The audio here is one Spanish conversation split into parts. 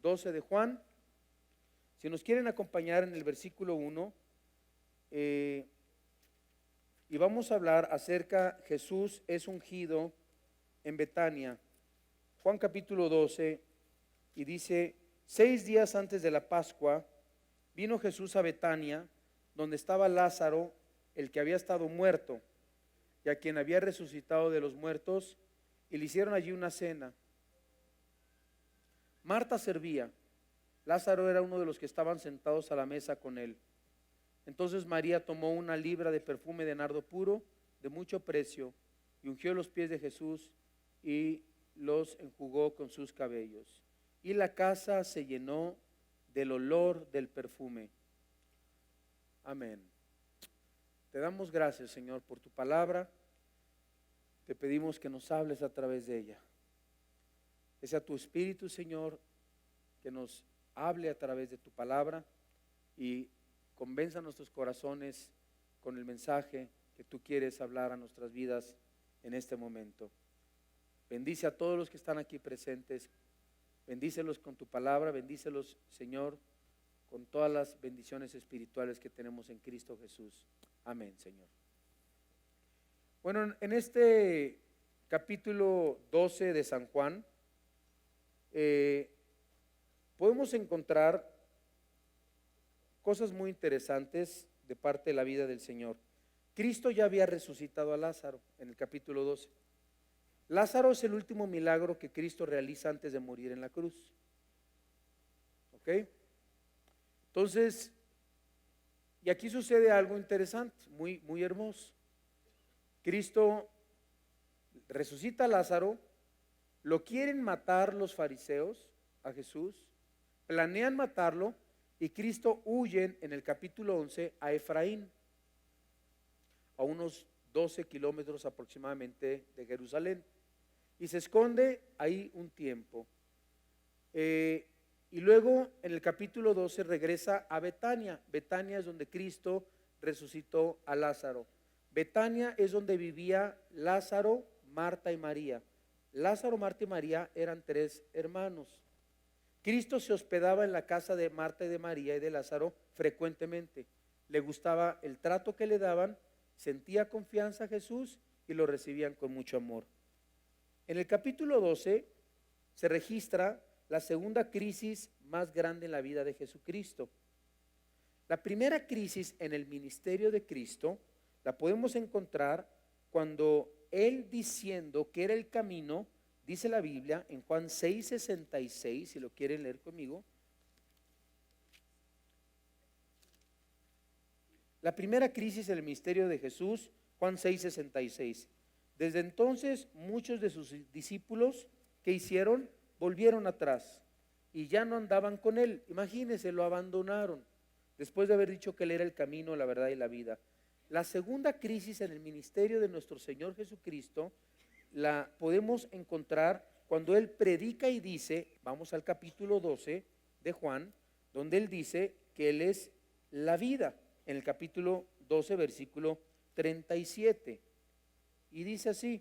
12 de Juan. Si nos quieren acompañar en el versículo 1, y vamos a hablar acerca, Jesús es ungido en Betania. Juan capítulo 12, y dice: 6 días antes de la Pascua, vino Jesús a Betania, donde estaba Lázaro, el que había estado muerto, y a quien había resucitado de los muertos, y le hicieron allí una cena. Marta servía, Lázaro era uno de los que estaban sentados a la mesa con él. Entonces María tomó una libra de perfume de nardo puro, de mucho precio, y ungió los pies de Jesús y los enjugó con sus cabellos. Y la casa se llenó del olor del perfume. Amén. Te damos gracias, Señor, por tu palabra. Te pedimos que nos hables a través de ella. Que sea tu Espíritu, Señor, que nos hable a través de tu palabra y convenza nuestros corazones con el mensaje que tú quieres hablar a nuestras vidas en este momento. Bendice a todos los que están aquí presentes. Bendícelos con tu palabra. Bendícelos, Señor, con todas las bendiciones espirituales que tenemos en Cristo Jesús. Amén, Señor. Bueno, en este capítulo 12 de San Juan, podemos encontrar cosas muy interesantes de parte de la vida del Señor. Cristo ya había resucitado a Lázaro en el capítulo 12. Lázaro es el último milagro que Cristo realiza antes de morir en la cruz. ¿Ok? Entonces, y aquí sucede algo interesante, muy hermoso. Cristo resucita a Lázaro, lo quieren matar los fariseos a Jesús, planean matarlo, y Cristo huye en el capítulo 11 a Efraín, a unos 12 kilómetros aproximadamente de Jerusalén, y se esconde ahí un tiempo. Y luego en el capítulo 12 regresa a Betania. Betania es donde Cristo resucitó a Lázaro. Betania es donde vivía Lázaro, Marta y María. Lázaro, Marta y María eran 3 hermanos. Cristo se hospedaba en la casa de Marta y de María y de Lázaro frecuentemente. Le gustaba el trato que le daban, sentía confianza a Jesús y lo recibían con mucho amor. En el capítulo 12 se registra la segunda crisis más grande en la vida de Jesucristo. La primera crisis en el ministerio de Cristo la podemos encontrar cuando Él, diciendo que era el camino, dice la Biblia en Juan 6:66, si lo quieren leer conmigo. La primera crisis en el ministerio de Jesús, Juan 6:66. Desde entonces muchos de sus discípulos, ¿qué hicieron? Volvieron atrás y ya no andaban con Él. Imagínense, lo abandonaron después de haber dicho que Él era el camino, la verdad y la vida. La segunda crisis en el ministerio de nuestro Señor Jesucristo la podemos encontrar cuando Él predica y dice, vamos al capítulo 12 de Juan, donde Él dice que Él es la vida, en el capítulo 12 versículo 37, y dice así: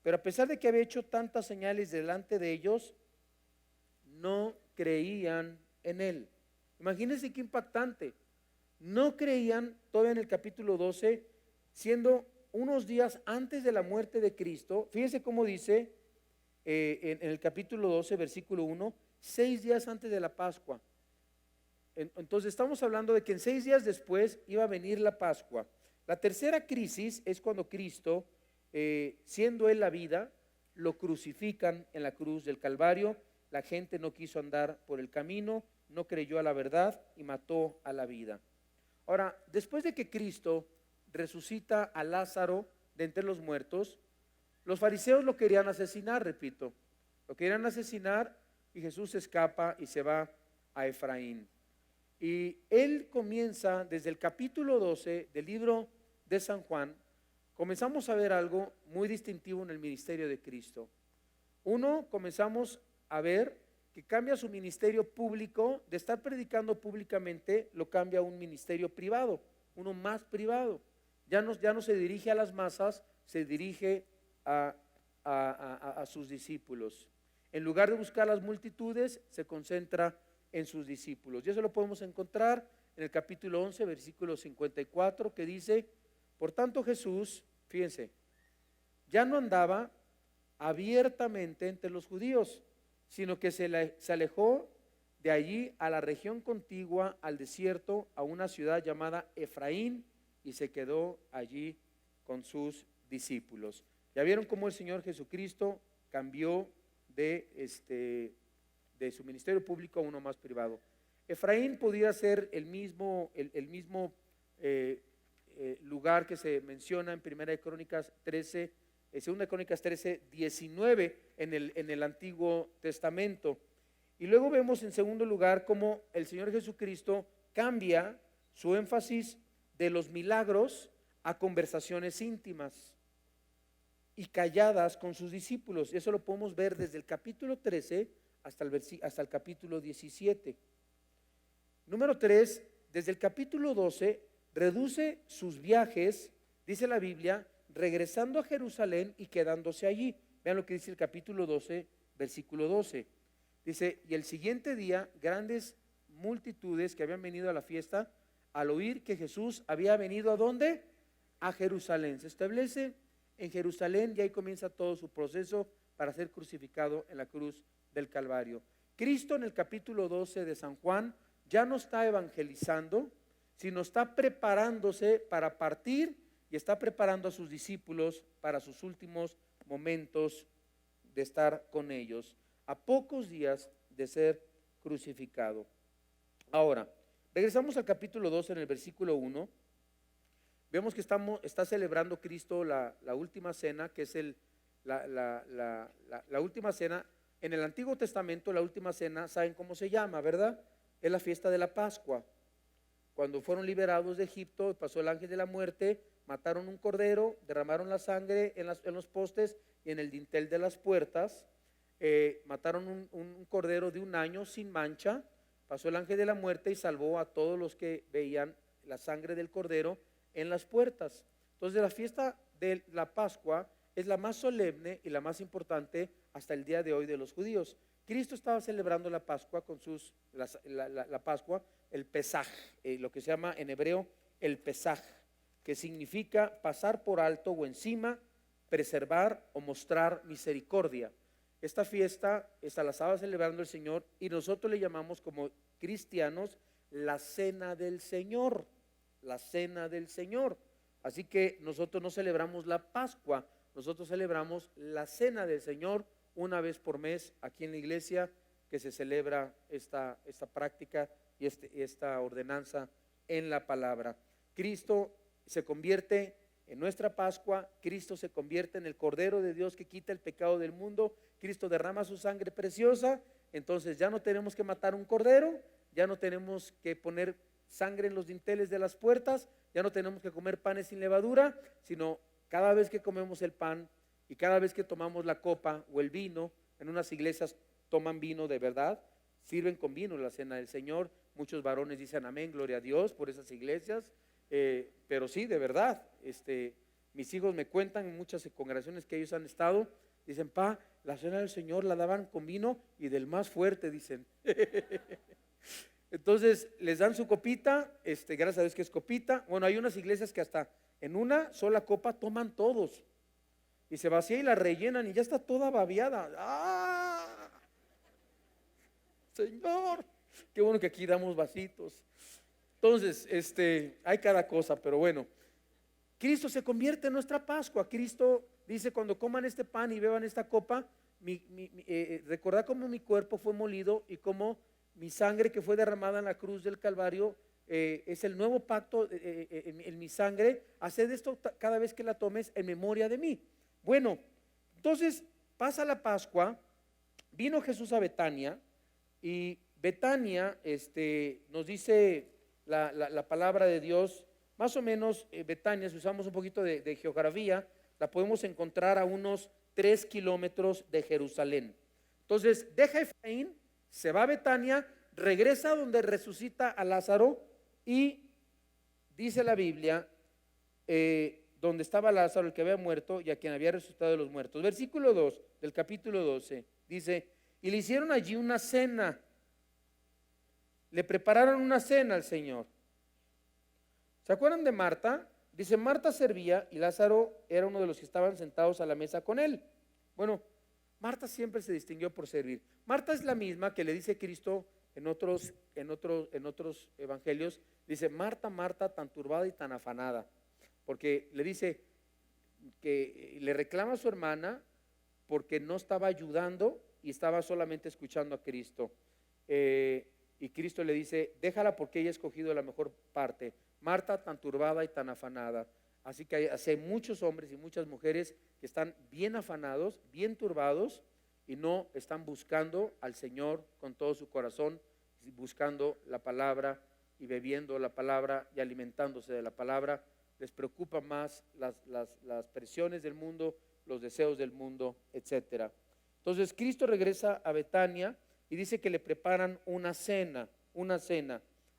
pero a pesar de que había hecho tantas señales delante de ellos, no creían en Él. Imagínense qué impactante. No creían todavía en el capítulo 12, siendo unos días antes de la muerte de Cristo. Fíjense cómo dice en el capítulo 12, versículo 1, 6 días antes de la Pascua. Entonces estamos hablando de que en 6 días después iba a venir la Pascua. La tercera crisis es cuando Cristo, siendo Él la vida, lo crucifican en la cruz del Calvario. La gente no quiso andar por el camino, no creyó a la verdad y mató a la vida. Ahora, después de que Cristo resucita a Lázaro de entre los muertos, los fariseos lo querían asesinar, repito, lo querían asesinar, y Jesús escapa y se va a Efraín. Y Él comienza desde el capítulo 12 del libro de San Juan. Comenzamos a ver algo muy distintivo en el ministerio de Cristo. Uno, comenzamos a ver que cambia su ministerio público, de estar predicando públicamente, lo cambia a un ministerio privado, uno más privado. Ya no se dirige a las masas, se dirige a sus discípulos. En lugar de buscar las multitudes, se concentra en sus discípulos. Y eso lo podemos encontrar en el capítulo 11, versículo 54, que dice: por tanto Jesús, fíjense, ya no andaba abiertamente entre los judíos, sino que se alejó de allí a la región contigua al desierto, a una ciudad llamada Efraín, y se quedó allí con sus discípulos. Ya vieron cómo el Señor Jesucristo cambió de su ministerio público a uno más privado. Efraín podía ser el mismo lugar que se menciona en Primera de Crónicas 13, Segunda de Crónicas 13, 19 en el Antiguo Testamento. Y luego vemos en segundo lugar cómo el Señor Jesucristo cambia su énfasis de los milagros a conversaciones íntimas y calladas con sus discípulos. Eso lo podemos ver desde el capítulo 13 hasta el capítulo 17. Número 3, desde el capítulo 12 reduce sus viajes, dice la Biblia, regresando a Jerusalén y quedándose allí. Vean lo que dice el capítulo 12, versículo 12. Dice: y el siguiente día grandes multitudes que habían venido a la fiesta, al oír que Jesús había venido ¿a dónde? A Jerusalén. Se establece en Jerusalén y ahí comienza todo su proceso para ser crucificado en la cruz del Calvario. Cristo en el capítulo 12 de San Juan ya no está evangelizando, sino está preparándose para partir y está preparando a sus discípulos para sus últimos momentos de estar con ellos, a pocos días de ser crucificado. Ahora, regresamos al capítulo 12 en el versículo 1. Vemos que está celebrando Cristo la última cena, que es la última cena. En el Antiguo Testamento, la última cena, ¿saben cómo se llama, verdad? Es la fiesta de la Pascua. Cuando fueron liberados de Egipto, pasó el ángel de la muerte, mataron un cordero, derramaron la sangre en los postes y en el dintel de las puertas. Mataron un cordero de un año sin mancha. Pasó el ángel de la muerte y salvó a todos los que veían la sangre del cordero en las puertas. Entonces, la fiesta de la Pascua es la más solemne y la más importante hasta el día de hoy de los judíos. Cristo estaba celebrando la Pascua con la Pascua, el Pesaj, lo que se llama en hebreo el Pesaj, que significa pasar por alto o encima, preservar o mostrar misericordia. Esta fiesta la estaba celebrando el Señor y nosotros le llamamos como cristianos la cena del Señor, la cena del Señor. Así que nosotros no celebramos la Pascua, nosotros celebramos la cena del Señor una vez por mes aquí en la iglesia, que se celebra esta práctica y esta ordenanza en la palabra. Cristo se convierte en nuestra Pascua, Cristo se convierte en el Cordero de Dios que quita el pecado del mundo, Cristo derrama su sangre preciosa, entonces ya no tenemos que matar un cordero, ya no tenemos que poner sangre en los dinteles de las puertas, ya no tenemos que comer panes sin levadura, sino cada vez que comemos el pan y cada vez que tomamos la copa o el vino, en unas iglesias toman vino de verdad, sirven con vino la cena del Señor, muchos varones dicen amén, gloria a Dios por esas iglesias, pero sí, de verdad, mis hijos me cuentan en muchas congregaciones que ellos han estado, dicen, pa, la cena del Señor la daban con vino y del más fuerte, dicen. Entonces les dan su copita, gracias a Dios que es copita. Bueno, hay unas iglesias que hasta en una sola copa toman todos y se vacía y la rellenan y ya está toda babeada. ¡Ah! Señor, qué bueno que aquí damos vasitos. Entonces, hay cada cosa, pero bueno, Cristo se convierte en nuestra Pascua. Cristo dice, cuando coman este pan y beban esta copa, recordad cómo mi cuerpo fue molido y cómo mi sangre que fue derramada en la cruz del Calvario es el nuevo pacto en mi sangre. Haced esto cada vez que la tomes en memoria de mí. Bueno, entonces pasa la Pascua, vino Jesús a Betania y Betania, nos dice la palabra de Dios, más o menos Betania, si usamos un poquito de geografía, la podemos encontrar a unos 3 kilómetros de Jerusalén. Entonces deja Efraín, se va a Betania, regresa donde resucita a Lázaro y dice la Biblia, donde estaba Lázaro, el que había muerto y a quien había resucitado de los muertos. Versículo 2 del capítulo 12 dice, y le hicieron allí una cena. Le prepararon una cena al Señor. ¿Se acuerdan de Marta? Dice, Marta servía y Lázaro era uno de los que estaban sentados a la mesa con él. Bueno, Marta siempre se distinguió por servir. Marta es la misma que le dice Cristo en otros evangelios. Dice, Marta, Marta, tan turbada y tan afanada. Porque le dice que le reclama a su hermana porque no estaba ayudando y estaba solamente escuchando a Cristo. Y Cristo le dice, déjala porque ella ha escogido la mejor parte. Marta, tan turbada y tan afanada. Así que hay muchos hombres y muchas mujeres que están bien afanados, bien turbados y no están buscando al Señor con todo su corazón, buscando la palabra y bebiendo la palabra y alimentándose de la palabra. Les preocupa más las presiones del mundo, los deseos del mundo, etcétera. Entonces Cristo regresa a Betania y dice que le preparan una cena.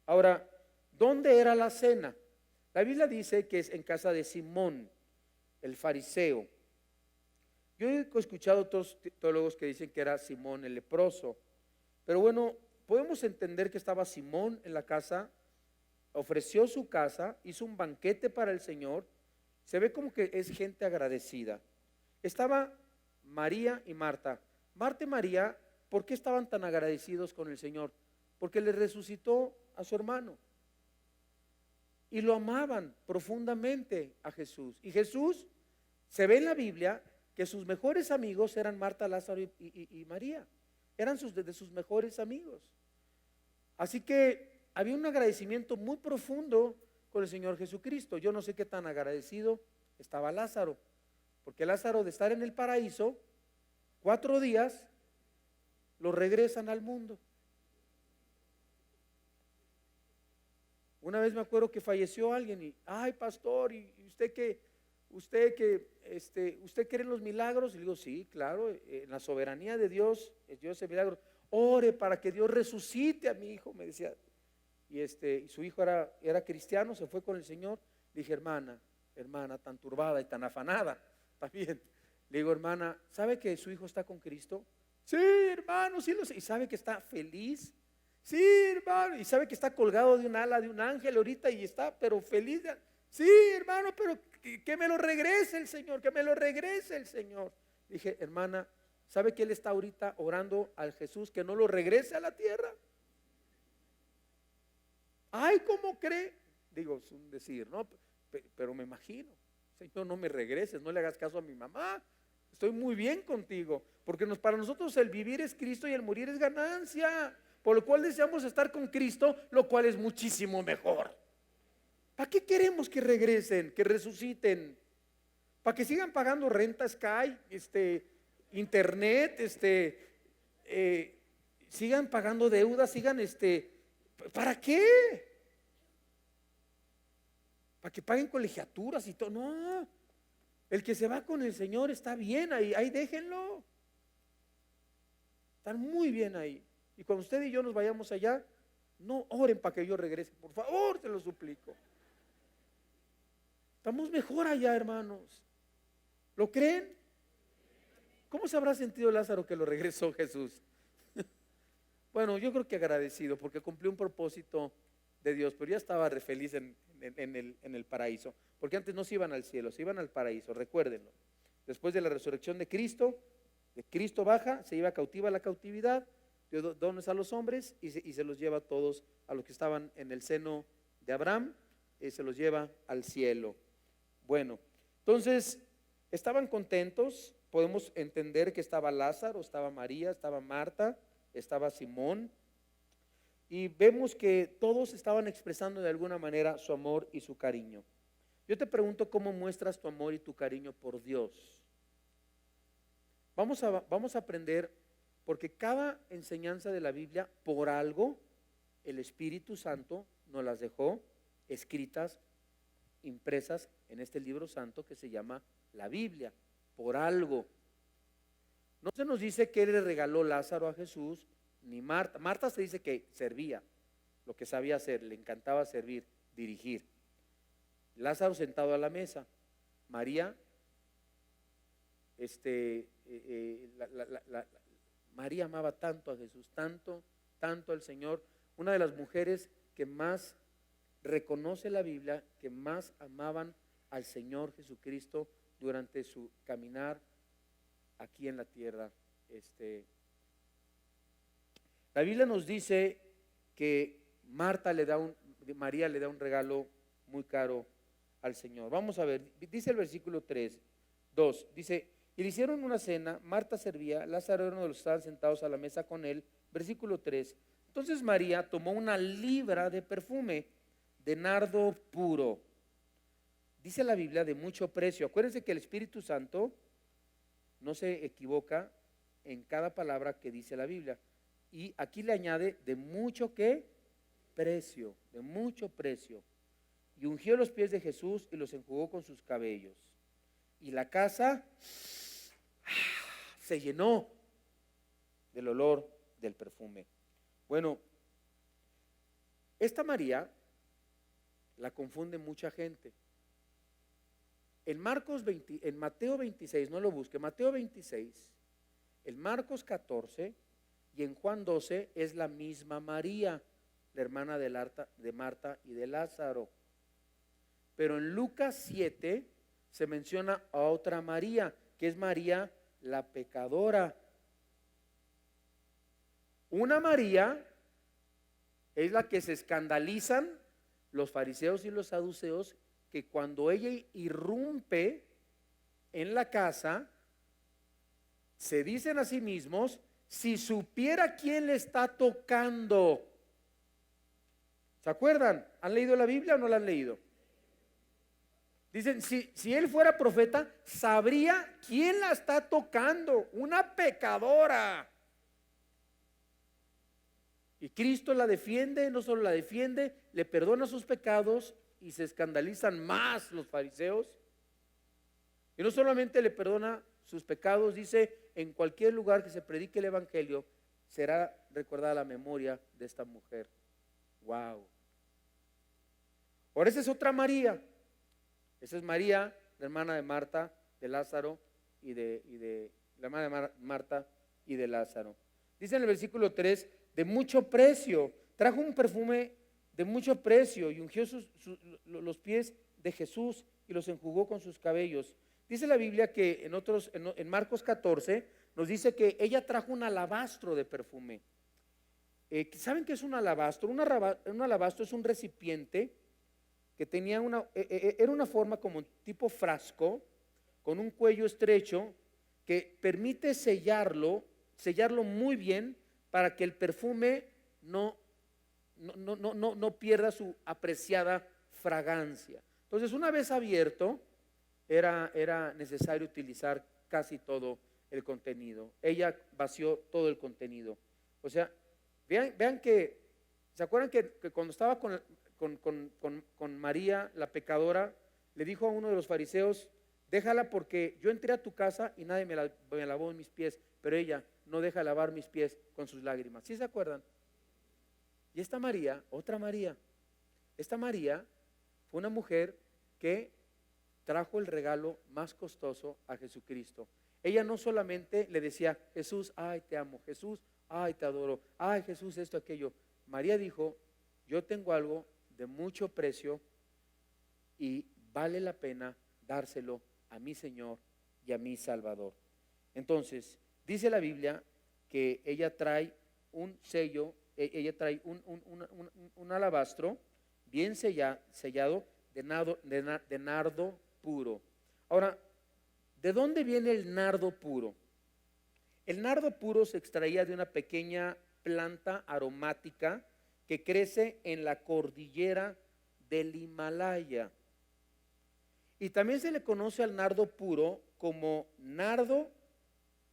Ahora, ¿dónde era la cena? La Biblia dice que es en casa de Simón, el fariseo. Yo he escuchado otros teólogos que dicen que era Simón el leproso, pero bueno, podemos entender que estaba Simón en la casa, ofreció su casa, hizo un banquete para el Señor. Se ve como que es gente agradecida. Estaba María y Marta. Marta y María, ¿por qué estaban tan agradecidos con el Señor? Porque le resucitó a su hermano. Y lo amaban profundamente a Jesús. Y Jesús, se ve en la Biblia que sus mejores amigos eran Marta, Lázaro y María. Eran de sus mejores amigos. Así que había un agradecimiento muy profundo con el Señor Jesucristo. Yo no sé qué tan agradecido estaba Lázaro, porque Lázaro, de estar en el paraíso 4 días, lo regresan al mundo. Una vez me acuerdo que falleció alguien y, ay pastor, ¿y usted cree en los milagros? Y le digo, sí, claro, en la soberanía de Dios, Dios hace milagros. Ore para que Dios resucite a mi hijo, me decía. Y su hijo era cristiano, se fue con el Señor. Le dije, hermana, tan turbada y tan afanada, también. Le digo, hermana, ¿sabe que su hijo está con Cristo? Sí, hermano, sí lo sé. ¿Y sabe que está feliz? Sí, hermano. ¿Y sabe que está colgado de un ala de un ángel ahorita y está, pero feliz? Sí, hermano, pero que me lo regrese el Señor, que me lo regrese el Señor. Dije, hermana, ¿sabe que él está ahorita orando al Jesús que no lo regrese a la tierra? Ay, ¿cómo cree? Digo, es un decir, ¿no? Pero me imagino, Señor, no me regreses, no le hagas caso a mi mamá. Estoy muy bien contigo, porque para nosotros el vivir es Cristo y el morir es ganancia, por lo cual deseamos estar con Cristo, lo cual es muchísimo mejor. ¿Para qué queremos que regresen, que resuciten? ¿Para que sigan pagando renta Sky, internet, sigan pagando deudas, ¿para qué? ¿Para que paguen colegiaturas y todo? No, el que se va con el Señor está bien ahí déjenlo. Están muy bien ahí. Y cuando usted y yo nos vayamos allá, no oren para que yo regrese, por favor, te lo suplico. Estamos mejor allá, hermanos. ¿Lo creen? ¿Cómo se habrá sentido Lázaro que lo regresó Jesús? Bueno, yo creo que agradecido porque cumplió un propósito de Dios, pero ya estaba feliz en el paraíso, porque antes no se iban al cielo, se iban al paraíso, recuérdenlo. Después de la resurrección de Cristo baja, se lleva cautiva la cautividad, dio dones a los hombres y se los lleva a todos, a los que estaban en el seno de Abraham, se los lleva al cielo. Bueno, entonces estaban contentos. Podemos entender que estaba Lázaro, estaba María, estaba Marta, estaba Simón, y vemos que todos estaban expresando de alguna manera su amor y su cariño. Yo te pregunto, ¿cómo muestras tu amor y tu cariño por Dios? Vamos a aprender, porque cada enseñanza de la Biblia, por algo, el Espíritu Santo nos las dejó escritas, impresas en este libro santo que se llama la Biblia, por algo. No se nos dice que él le regaló Lázaro a Jesús, ni Marta. Marta se dice que servía, lo que sabía hacer, le encantaba servir, dirigir. Lázaro sentado a la mesa. María, María amaba tanto a Jesús, tanto, tanto al Señor. Una de las mujeres que más reconoce la Biblia, que más amaban al Señor Jesucristo durante su caminar aquí en la tierra. La Biblia nos dice que María le da un regalo muy caro al Señor. Vamos a ver, dice el versículo 2, dice, y le hicieron una cena, Marta servía, Lázaro era uno de los que estaban sentados a la mesa con él. Versículo 3, entonces María tomó 1 libra de perfume de nardo puro, dice la Biblia, de mucho precio. Acuérdense que el Espíritu Santo no se equivoca en cada palabra que dice la Biblia, y aquí le añade de mucho ¿qué? Precio, de mucho precio. Y ungió los pies de Jesús y los enjugó con sus cabellos. Y la casa se llenó del olor del perfume. Bueno, esta María la confunde mucha gente. En Mateo 26, no lo busque, Mateo 26, en Marcos 14 y en Juan 12 es la misma María, la hermana de Marta y de Lázaro. Pero en Lucas 7 se menciona a otra María, que es María la pecadora. Una María es la que se escandalizan los fariseos y los saduceos, que cuando ella irrumpe en la casa, se dicen a sí mismos, si supiera quién le está tocando. ¿Se acuerdan? ¿Han leído la Biblia o no la han leído? Dicen, si él fuera profeta, sabría quién la está tocando, una pecadora. Y Cristo la defiende, no solo la defiende, le perdona sus pecados, y se escandalizan más los fariseos. Y no solamente le perdona sus pecados, dice, en cualquier lugar que se predique el evangelio, será recordada la memoria de esta mujer. Wow. Ahora esa es otra María. Esa es María, la hermana de Marta, de Lázaro y de la hermana de Marta y de Lázaro. Dice en el versículo 3, de mucho precio, trajo un perfume de mucho precio y ungió los pies de Jesús y los enjugó con sus cabellos. Dice la Biblia que en Marcos 14 nos dice que ella trajo un alabastro de perfume. ¿Saben qué es un alabastro? Un alabastro es un recipiente que tenía era una forma como tipo frasco, con un cuello estrecho, que permite sellarlo muy bien para que el perfume no pierda su apreciada fragancia. Entonces, una vez abierto, era necesario utilizar casi todo el contenido. Ella vació todo el contenido. O sea, vean que, ¿se acuerdan que cuando estaba con María, la pecadora, le dijo a uno de los fariseos, déjala porque yo entré a tu casa y nadie me lavó mis pies, pero ella no deja lavar mis pies con sus lágrimas? ¿Sí se acuerdan? Y esta María, otra María, esta María fue una mujer que trajo el regalo más costoso a Jesucristo. Ella no solamente le decía, Jesús, ay, te amo, Jesús, ay, te adoro, ay, Jesús, esto, aquello. María dijo, yo tengo algo de mucho precio y vale la pena dárselo a mi Señor y a mi Salvador. Entonces, dice la Biblia que ella trae un sello, ella trae un alabastro bien sellado de nardo puro. Ahora, ¿de dónde viene el nardo puro? El nardo puro se extraía de una pequeña planta aromática que crece en la cordillera del Himalaya. Y también se le conoce al nardo puro como nardo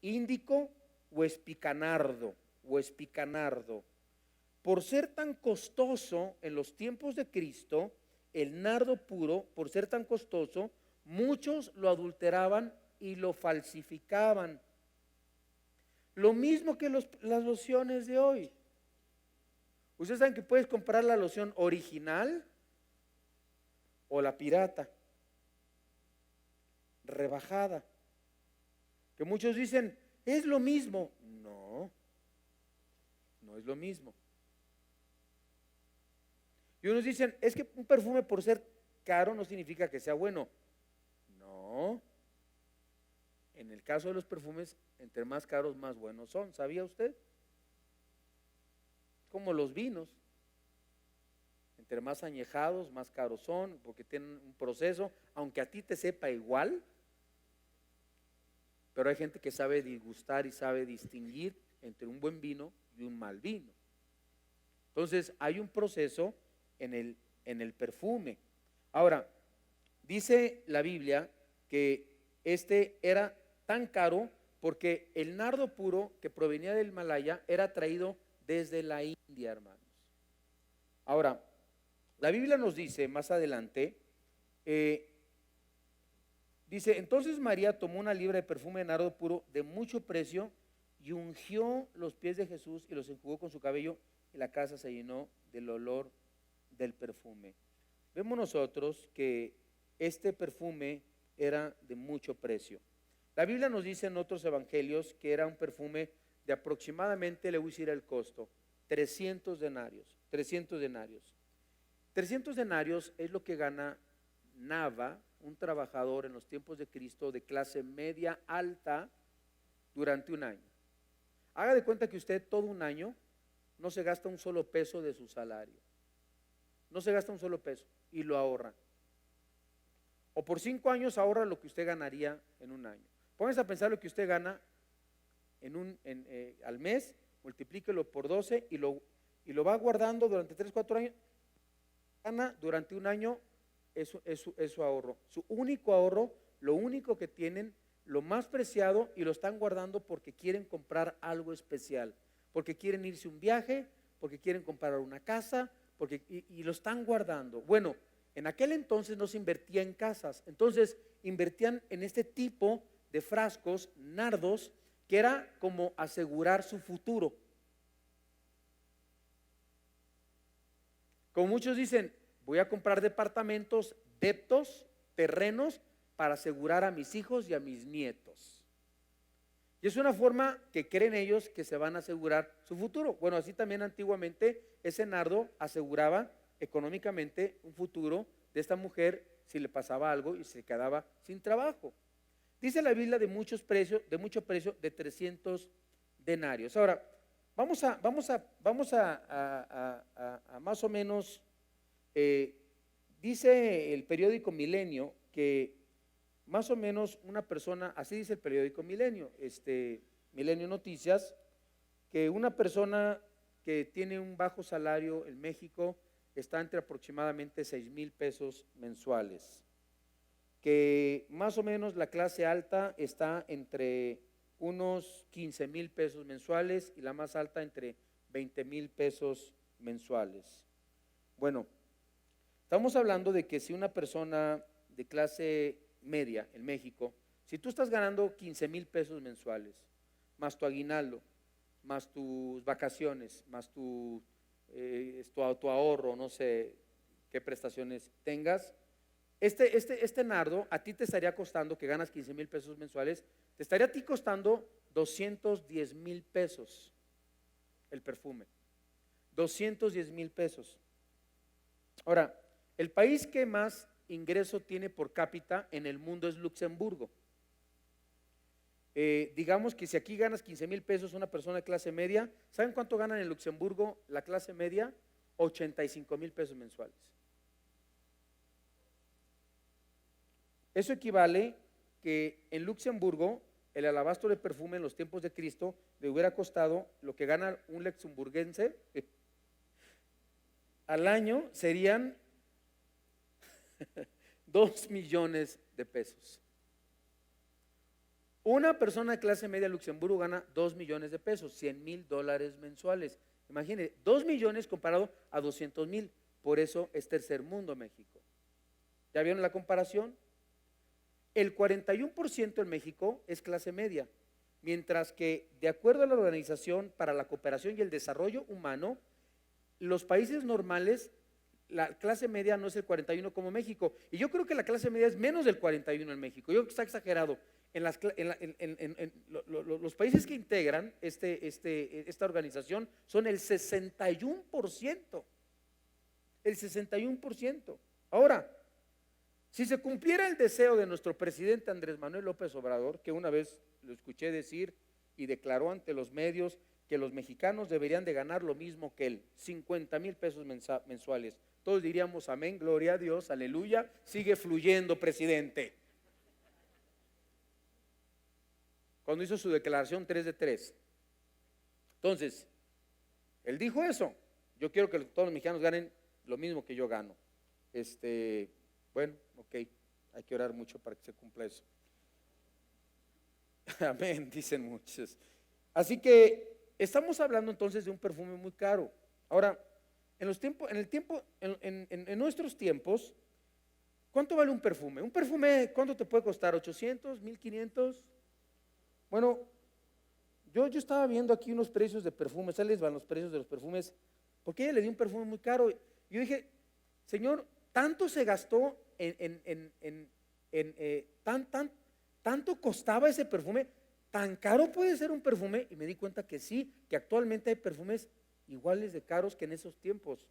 índico o espicanardo Por ser tan costoso en los tiempos de Cristo, el nardo puro, por ser tan costoso, muchos lo adulteraban y lo falsificaban. Lo mismo que las lociones de hoy. Ustedes saben que puedes comprar la loción original o la pirata, rebajada, que muchos dicen, es lo mismo. No, no es lo mismo. Y unos dicen, es que un perfume por ser caro no significa que sea bueno. No. En el caso de los perfumes, entre más caros, más buenos son. ¿Sabía usted? Como los vinos. Entre más añejados, más caros son, porque tienen un proceso, aunque a ti te sepa igual, pero hay gente que sabe disgustar y sabe distinguir entre un buen vino y un mal vino. Entonces, hay un proceso en el perfume. Ahora, dice la Biblia que este era tan caro porque el nardo puro que provenía del Himalaya era traído desde la India, hermanos. Ahora, la Biblia nos dice más adelante, dice, entonces María tomó una libra de perfume de nardo puro de mucho precio y ungió los pies de Jesús y los enjugó con su cabello y la casa se llenó del olor del perfume. Vemos nosotros que este perfume era de mucho precio. La Biblia nos dice en otros evangelios que era un perfume de aproximadamente, le voy a decir el costo, 300 denarios. 300 denarios. 300 denarios es lo que gana Nava, un trabajador en los tiempos de Cristo de clase media alta durante un año. Haga de cuenta que usted todo un año no se gasta un solo peso de su salario. No se gasta un solo peso y lo ahorra. O por 5 años ahorra lo que usted ganaría en un año. Pónganse a pensar lo que usted gana al mes, multiplíquelo por 12 y lo va guardando durante 3, 4 años. Gana durante un año es su ahorro. Su único ahorro, lo único que tienen, lo más preciado, y lo están guardando porque quieren comprar algo especial, porque quieren irse a un viaje, porque quieren comprar una casa, y lo están guardando. Bueno, en aquel entonces no se invertía en casas, entonces invertían en este tipo de frascos, nardos, que era como asegurar su futuro. Como muchos dicen, voy a comprar departamentos, deptos, terrenos para asegurar a mis hijos y a mis nietos. Y es una forma que creen ellos que se van a asegurar su futuro. Bueno, así también antiguamente ese nardo aseguraba económicamente un futuro de esta mujer si le pasaba algo y se quedaba sin trabajo. Dice la Biblia de mucho precio, de 300 denarios. Ahora, vamos a más o menos, dice el periódico Milenio que más o menos una persona, así dice el periódico Milenio, Milenio Noticias, que una persona que tiene un bajo salario en México está entre aproximadamente 6,000 pesos mensuales, que más o menos la clase alta está entre unos 15,000 pesos mensuales y la más alta entre 20,000 pesos mensuales. Bueno, estamos hablando de que si una persona de clase media en México, si tú estás ganando 15,000 pesos mensuales, más tu aguinaldo, más tus vacaciones, más tu ahorro, no sé qué prestaciones tengas, este nardo a ti te estaría costando, que ganas 15,000 pesos mensuales, te estaría a ti costando 210,000 pesos el perfume. 210,000 pesos. Ahora, el país que más ingreso tiene por cápita en el mundo es Luxemburgo. Digamos que si aquí ganas 15,000 pesos una persona de clase media, ¿saben cuánto ganan en Luxemburgo la clase media? 85,000 pesos mensuales. Eso equivale que en Luxemburgo el alabastro de perfume en los tiempos de Cristo le hubiera costado lo que gana un luxemburguense al año, serían 2 millones de pesos. Una persona de clase media de Luxemburgo gana 2 millones de pesos, $100,000 mensuales. Imagínense, 2 millones comparado a 200,000. Por eso es tercer mundo México. ¿Ya vieron la comparación? El 41% en México es clase media, mientras que de acuerdo a la Organización para la Cooperación y el Desarrollo Humano, los países normales, la clase media no es el 41 como México, y yo creo que la clase media es menos del 41 en México. Yo creo que está exagerado. los países que integran esta organización son el 61%. El 61%. Ahora, si se cumpliera el deseo de nuestro presidente Andrés Manuel López Obrador, que una vez lo escuché decir y declaró ante los medios que los mexicanos deberían de ganar lo mismo que él, 50,000 pesos mensuales. Todos diríamos amén, gloria a Dios, aleluya, sigue fluyendo, presidente. Cuando hizo su declaración 3 de 3. Entonces, él dijo eso. Yo quiero que todos los mexicanos ganen lo mismo que yo gano. Bueno, ok, hay que orar mucho para que se cumpla eso. Amén, dicen muchos. Así que estamos hablando entonces de un perfume muy caro. Ahora, en nuestros tiempos, ¿cuánto vale un perfume? Un perfume, ¿cuánto te puede costar? ¿800, 1500? Bueno, yo estaba viendo aquí unos precios de perfumes, ahí les van los precios de los perfumes, porque ella le dio un perfume muy caro. Yo dije, Señor, tanto se gastó tanto costaba ese perfume, tan caro puede ser un perfume, y me di cuenta que sí, que actualmente hay perfumes iguales de caros que en esos tiempos.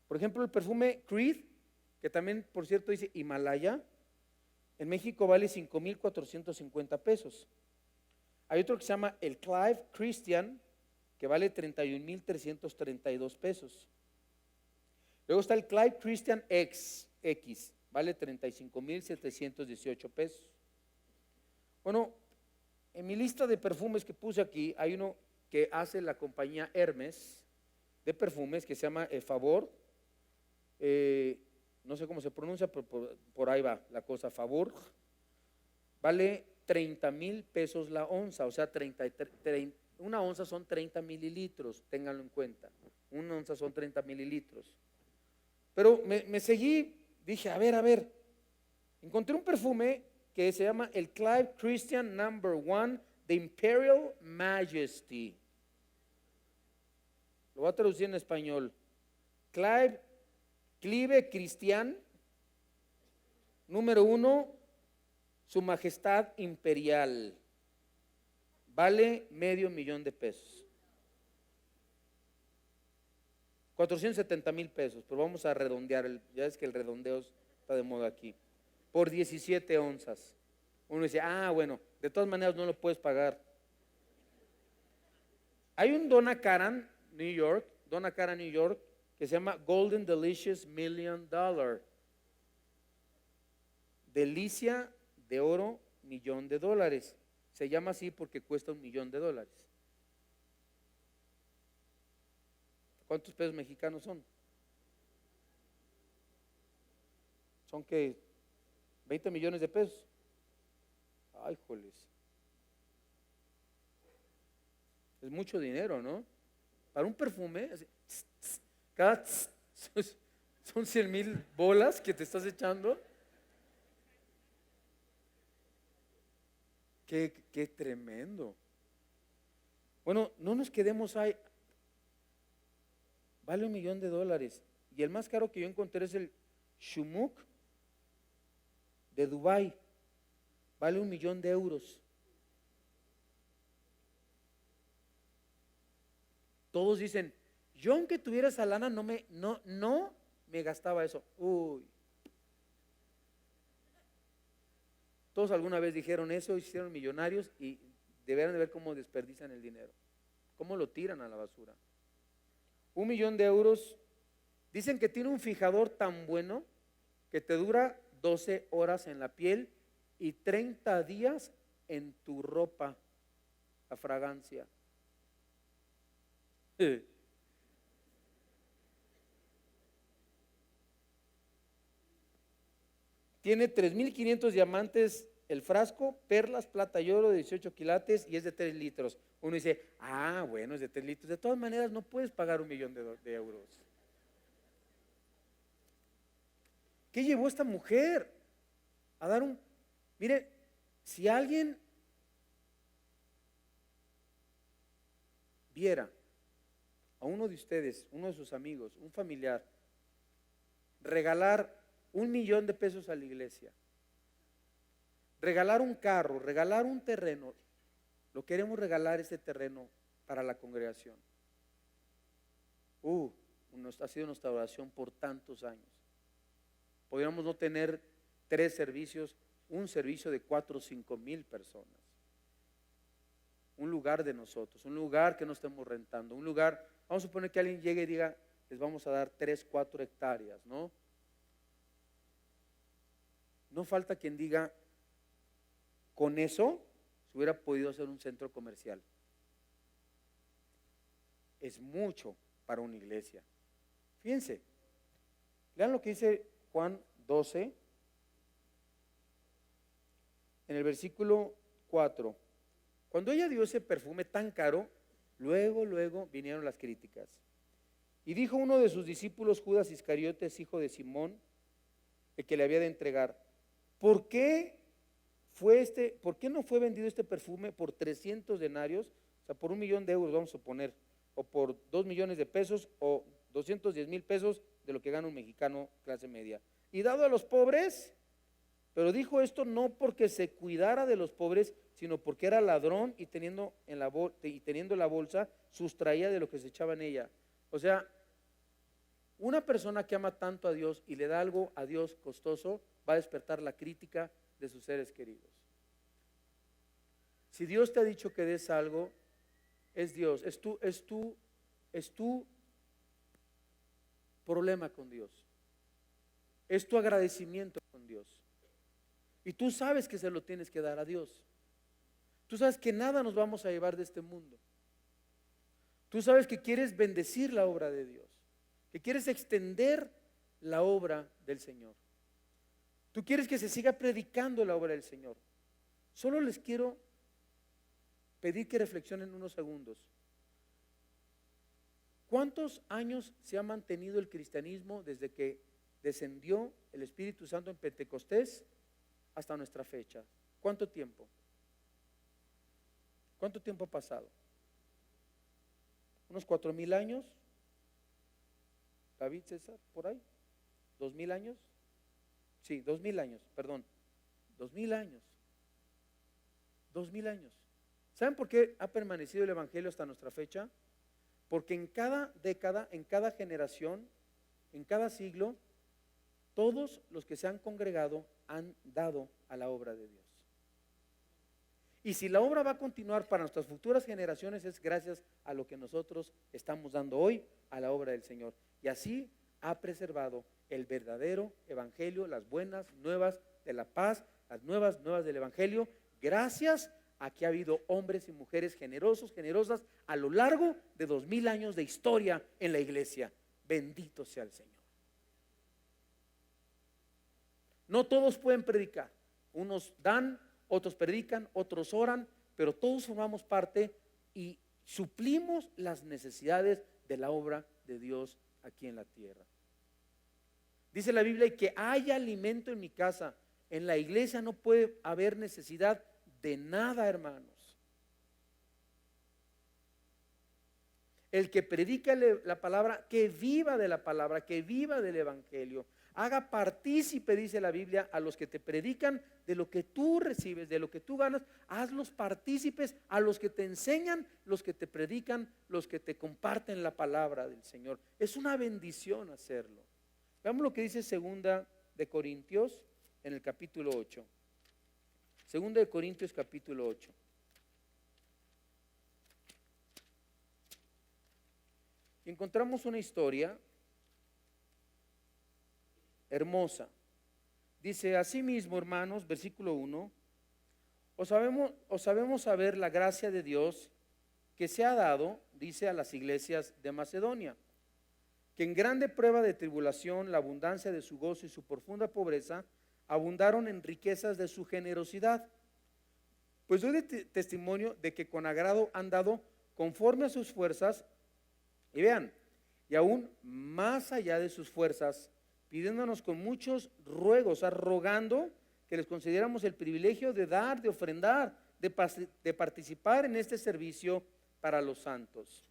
Por ejemplo, el perfume Creed, que también por cierto dice Himalaya, en México vale 5,450 pesos. Hay otro que se llama el Clive Christian, que vale 31,332 pesos. Luego está el Clive Christian X, vale 35,718 pesos. Bueno, en mi lista de perfumes que puse aquí, hay uno que hace la compañía Hermes de perfumes, que se llama Favor. No sé cómo se pronuncia, pero por ahí va la cosa, Favor. Vale 30,000 pesos la onza, o sea, una onza son 30 mililitros, ténganlo en cuenta. Una onza son 30 mililitros. Pero me seguí, dije, a ver, encontré un perfume que se llama el Clive Christian No. 1 de Imperial Majesty. Lo voy a traducir en español. Clive Christian, número 1, Su Majestad Imperial. Vale $500,000 de pesos. 470,000 pesos, pero vamos a redondear, ya es que el redondeo está de moda aquí, por 17 onzas. Uno dice, bueno, de todas maneras no lo puedes pagar. Hay un Donna Karan, New York, que se llama Golden Delicious $1 Million. Delicia de oro, $1,000,000. Se llama así porque cuesta $1,000,000. ¿Cuántos pesos mexicanos son? Son que 20 millones de pesos. Ay, joles. Es mucho dinero, ¿no? Para un perfume, así, son 100,000 bolas que te estás echando. Qué tremendo. Bueno, no nos quedemos ahí. Vale $1,000,000. Y el más caro que yo encontré es el Shumuk de Dubái. Vale €1,000,000. Todos dicen, yo aunque tuviera esa lana no me gastaba eso. Uy. Todos alguna vez dijeron eso, hicieron millonarios y deberán de ver cómo desperdician el dinero, cómo lo tiran a la basura. €1,000,000. Dicen que tiene un fijador tan bueno que te dura 12 horas en la piel y 30 días en tu ropa, la fragancia. Tiene 3,500 diamantes el frasco, perlas, plata y oro de 18 quilates y es de 3 litros. Uno dice, bueno, es de 3 litros. De todas maneras, no puedes pagar $1,000,000 de euros. ¿Qué llevó esta mujer a dar un... Mire, si alguien viera a uno de ustedes, uno de sus amigos, un familiar, regalar $1,000,000 de pesos a la iglesia, regalar un carro, regalar un terreno. Lo queremos regalar este terreno para la congregación. Ha sido nuestra oración por tantos años. Podríamos no tener 3 servicios, un servicio de 4 o 5 mil personas. Un lugar de nosotros, un lugar que no estemos rentando, un lugar, vamos a suponer que alguien llegue y diga, les vamos a dar 3, 4 hectáreas, ¿no? No falta quien diga, con eso se hubiera podido hacer un centro comercial. Es mucho para una iglesia. Fíjense, lean lo que dice Juan 12, en el versículo 4. Cuando ella dio ese perfume tan caro, luego vinieron las críticas. Y dijo uno de sus discípulos, Judas Iscariotes, hijo de Simón, el que le había de entregar, ¿por qué no fue vendido este perfume por 300 denarios? O sea, por 1,000,000 de euros, vamos a poner, o por 2 millones de pesos, o 210,000 pesos de lo que gana un mexicano clase media. Y dado a los pobres. Pero dijo esto no porque se cuidara de los pobres, sino porque era ladrón y teniendo la bolsa, sustraía de lo que se echaba en ella. O sea, una persona que ama tanto a Dios y le da algo a Dios costoso, va a despertar la crítica de sus seres queridos. Si Dios te ha dicho que des algo, es Dios, es tu problema con Dios, es tu agradecimiento con Dios. Y tú sabes que se lo tienes que dar a Dios. Tú sabes que nada nos vamos a llevar de este mundo. Tú sabes que quieres bendecir la obra de Dios, que quieres extender la obra del Señor. Tú quieres que se siga predicando la obra del Señor. Solo les quiero pedir que reflexionen unos segundos. ¿Cuántos años se ha mantenido el cristianismo desde que descendió el Espíritu Santo en Pentecostés hasta nuestra fecha? ¿Cuánto tiempo? ¿Cuánto tiempo ha pasado? ¿Unos 4,000 años? David, César, por ahí. ¿2,000 años? Sí, 2,000 años, perdón. 2,000 años. 2,000 años. ¿Saben por qué ha permanecido el Evangelio hasta nuestra fecha? Porque en cada década, en cada generación, en cada siglo, todos los que se han congregado han dado a la obra de Dios. Y si la obra va a continuar para nuestras futuras generaciones, es gracias a lo que nosotros estamos dando hoy a la obra del Señor. Y así ha preservado el verdadero evangelio, las buenas nuevas de la paz, las nuevas del evangelio, gracias a que ha habido hombres y mujeres generosos, generosas a lo largo de 2,000 años de historia en la iglesia. Bendito sea el Señor. No todos pueden predicar. Unos dan, otros predican, otros oran, pero todos formamos parte y suplimos las necesidades de la obra de Dios aquí en la tierra. Dice la Biblia que hay alimento en mi casa. En la iglesia no puede haber necesidad de nada, hermanos. El que predica la palabra, que viva de la palabra, que viva del evangelio. Haga partícipe, dice la Biblia, a los que te predican de lo que tú recibes, de lo que tú ganas. Hazlos partícipes a los que te enseñan, los que te predican, los que te comparten la palabra del Señor. Es una bendición hacerlo. Veamos lo que dice 2 de Corintios en el capítulo 8. 2 de Corintios capítulo 8. Y encontramos una historia hermosa. Dice: asimismo, hermanos, versículo 1, os sabemos saber la gracia de Dios que se ha dado, dice, a las iglesias de Macedonia, que en grande prueba de tribulación, la abundancia de su gozo y su profunda pobreza abundaron en riquezas de su generosidad. Pues doy testimonio de que con agrado han dado conforme a sus fuerzas, y vean, y aún más allá de sus fuerzas, pidiéndonos con muchos ruegos, rogando que les concediéramos el privilegio de dar, de ofrendar, de participar en este servicio para los santos.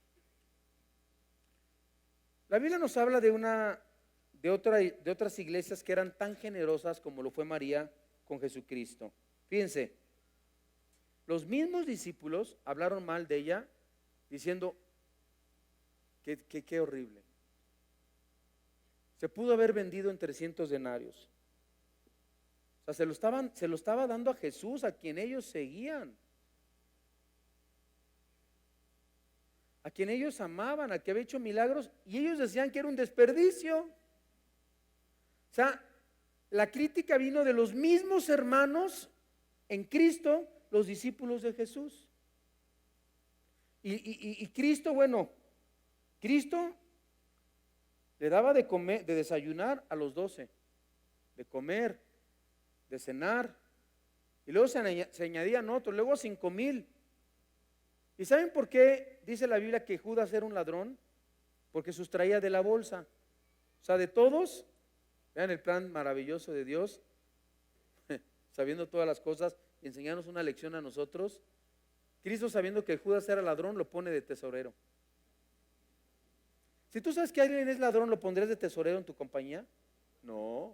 La Biblia nos habla de otras iglesias que eran tan generosas como lo fue María con Jesucristo. Fíjense, los mismos discípulos hablaron mal de ella, diciendo que qué horrible. Se pudo haber vendido en 300 denarios. O sea, se lo estaba dando a Jesús, a quien ellos seguían, a quien ellos amaban, a que había hecho milagros, y ellos decían que era un desperdicio. O sea, la crítica vino de los mismos hermanos en Cristo, los discípulos de Jesús. Y Cristo, bueno, Cristo le daba de comer, de desayunar a los 12, de comer, de cenar, y luego se añadían otros, luego 5,000. ¿Y saben por qué dice la Biblia que Judas era un ladrón? Porque sustraía de la bolsa. O sea, de todos, vean el plan maravilloso de Dios, sabiendo todas las cosas y enseñarnos una lección a nosotros. Cristo, sabiendo que Judas era ladrón, lo pone de tesorero. Si tú sabes que alguien es ladrón, ¿lo pondrías de tesorero en tu compañía? No.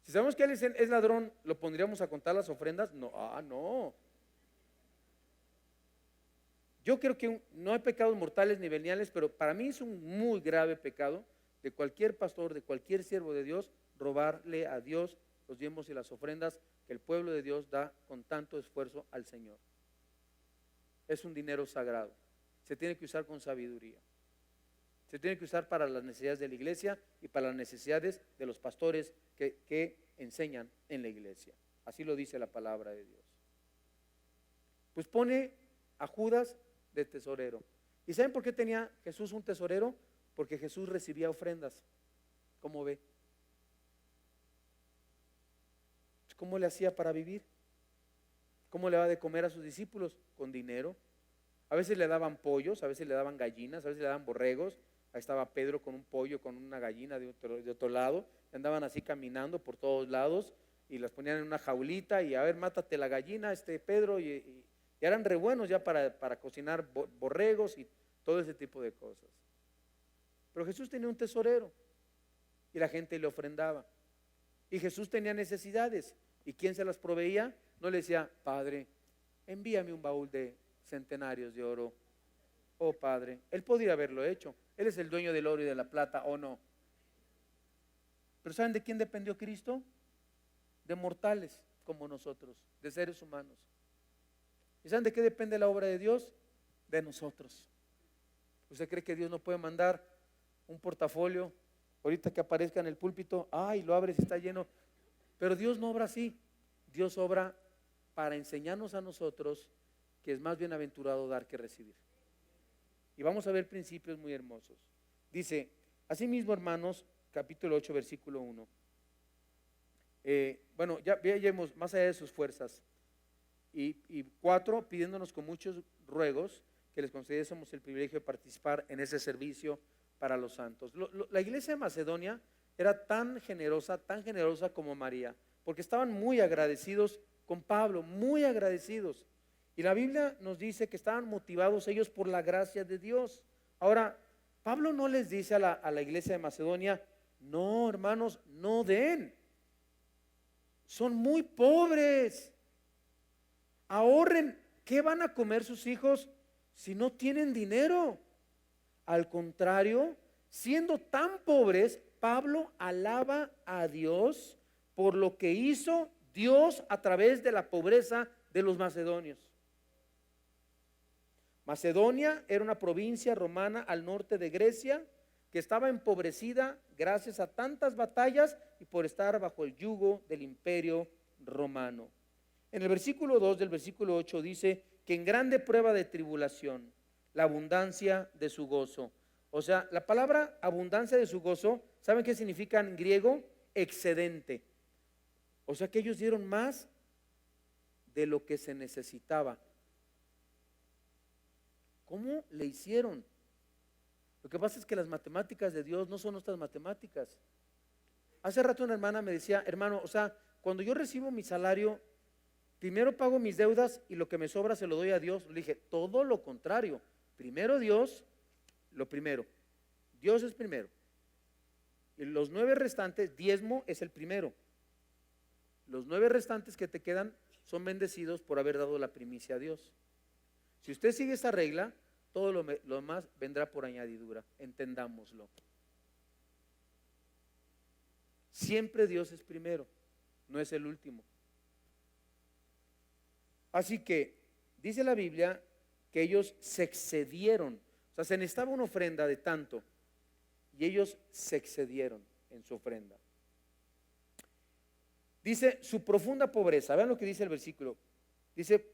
Si sabemos que alguien es ladrón, ¿lo pondríamos a contar las ofrendas? No, no. Yo creo que no hay pecados mortales ni veniales, pero para mí es un muy grave pecado de cualquier pastor, de cualquier siervo de Dios, robarle a Dios los diezmos y las ofrendas que el pueblo de Dios da con tanto esfuerzo al Señor. Es un dinero sagrado, se tiene que usar con sabiduría, se tiene que usar para las necesidades de la iglesia y para las necesidades de los pastores que enseñan en la iglesia. Así lo dice la palabra de Dios. Pues pone a Judas de tesorero. ¿Y saben por qué tenía Jesús un tesorero? Porque Jesús recibía ofrendas. ¿Cómo ve? ¿Cómo le hacía para vivir? ¿Cómo le daba de comer a sus discípulos? Con dinero. A veces le daban pollos, a veces le daban gallinas, a veces le daban borregos. Ahí estaba Pedro con un pollo, con una gallina de otro lado. Andaban así caminando por todos lados y las ponían en una jaulita y a ver, mátate la gallina, Pedro, y eran re buenos ya para cocinar borregos y todo ese tipo de cosas. Pero Jesús tenía un tesorero y la gente le ofrendaba. Y Jesús tenía necesidades. ¿Y quién se las proveía? No le decía, Padre, envíame un baúl de centenarios de oro. Oh Padre, Él podría haberlo hecho. Él es el dueño del oro y de la plata, ¿o no? Pero ¿saben de quién dependió Cristo? De mortales como nosotros, de seres humanos. ¿Y saben de qué depende la obra de Dios? De nosotros. ¿Usted cree que Dios no puede mandar un portafolio ahorita que aparezca en el púlpito? Ay, lo abres y está lleno. Pero Dios no obra así. Dios obra para enseñarnos a nosotros que es más bienaventurado dar que recibir. Y vamos a ver principios muy hermosos. Dice, asimismo, hermanos, capítulo 8, versículo 1. Bueno, ya vemos más allá de sus fuerzas. Y 4, pidiéndonos con muchos ruegos que les concediésemos el privilegio de participar en ese servicio para los santos. La iglesia de Macedonia era tan generosa como María, porque estaban muy agradecidos con Pablo, muy agradecidos. Y la Biblia nos dice que estaban motivados ellos por la gracia de Dios. Ahora, Pablo no les dice a la iglesia de Macedonia, no, hermanos, no den. Son muy pobres. Ahorren. ¿Qué van a comer sus hijos si no tienen dinero? Al contrario, siendo tan pobres, Pablo alaba a Dios por lo que hizo Dios a través de la pobreza de los macedonios. Macedonia era una provincia romana al norte de Grecia que estaba empobrecida gracias a tantas batallas y por estar bajo el yugo del imperio romano. En el versículo 2 del versículo 8 dice que en grande prueba de tribulación, la abundancia de su gozo. O sea, la palabra abundancia de su gozo, ¿saben qué significa en griego? Excedente. O sea que ellos dieron más de lo que se necesitaba. ¿Cómo le hicieron? Lo que pasa es que las matemáticas de Dios no son nuestras matemáticas. Hace rato una hermana me decía, hermano, o sea, cuando yo recibo mi salario, primero pago mis deudas y lo que me sobra se lo doy a Dios. Le dije, todo lo contrario. Primero Dios, lo primero. Dios es primero. Y los 9 restantes, diezmo es el primero. Los 9 restantes que te quedan son bendecidos por haber dado la primicia a Dios. Si usted sigue esa regla, todo lo más vendrá por añadidura, entendámoslo. Siempre Dios es primero, no es el último. Así que dice la Biblia que ellos se excedieron, o sea, se necesitaba una ofrenda de tanto, y ellos se excedieron en su ofrenda. Dice su profunda pobreza, vean lo que dice el versículo, dice